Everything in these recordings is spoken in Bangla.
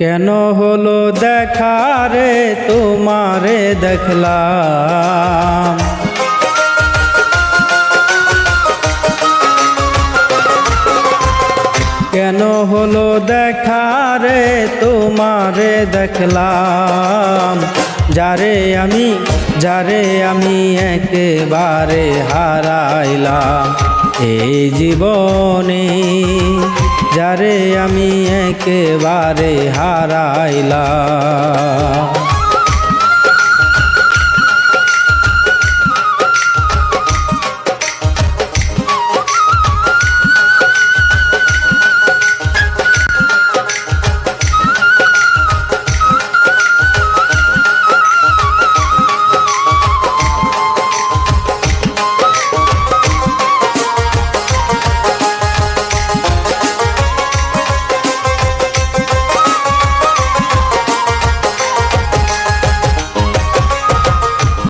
কেন হলো দেখা রে তোমারে দেখলাম, কেন হলো দেখা রে তোমারে দেখলাম, যারে আমি একেবারে হারাইলাম এই জীবনে, যারে আমি একেবারে হারাইলাম।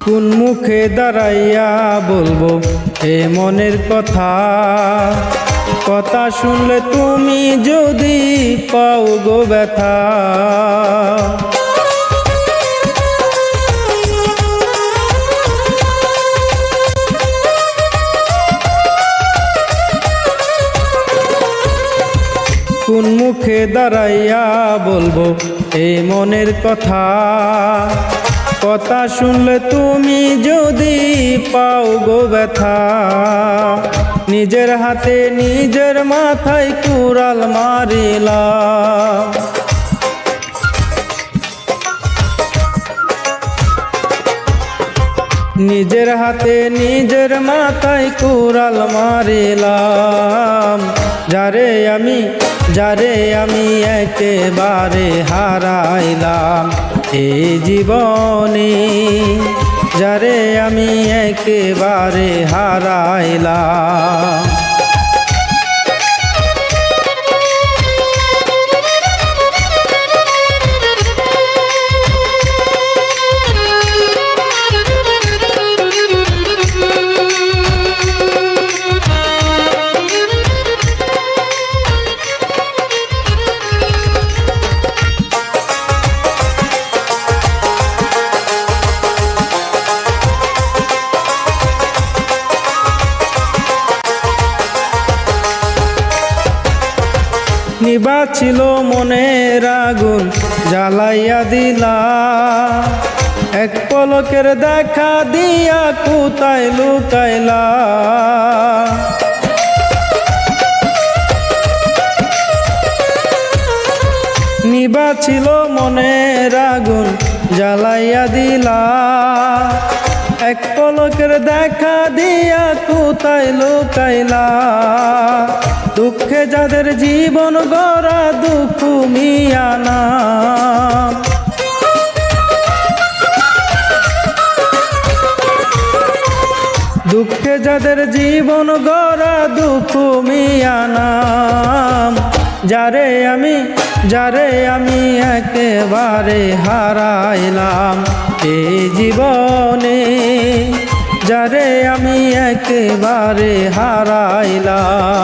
কোন মুখে দাঁড়াইয়া বলবো এ মনের কথা, কথা শুনলে তুমি যদি পাও গো ব্যথা। কোন মুখে দাঁড়াইয়া বলবো এই মনের কথা, কথা শুনলে তুমি যদি পাও গো ব্যথা। নিজের হাতে নিজের মাথায় কুড়াল মারিলাম, নিজের হাতে নিজের মাথায় কুড়াল মারিলাম। যারে আমি একেবারে হারাইলাম এই জীবনে, যারে আমি একেবারে হারাইলাম। নিবাছিল মনের আগুন জ্বালাইয়া দিলা, এক পলকের দেখা দিয়া কোথায় লুকাইলা। নিবাছিল মনের আগুন জ্বালাইয়া দিলা, এক পলকের দেখা দিয়া কোথায় লুকাইলা। দুঃখে যাদের জীবন গড়া দুঃখ মিয়ানা, দুঃখে যাদের জীবন গড়া দুঃখ মিয়ানা। যারে আমি একেবারে হারাইলাম এই জীবনে, যারে আমি একেবারে হারাইলাম।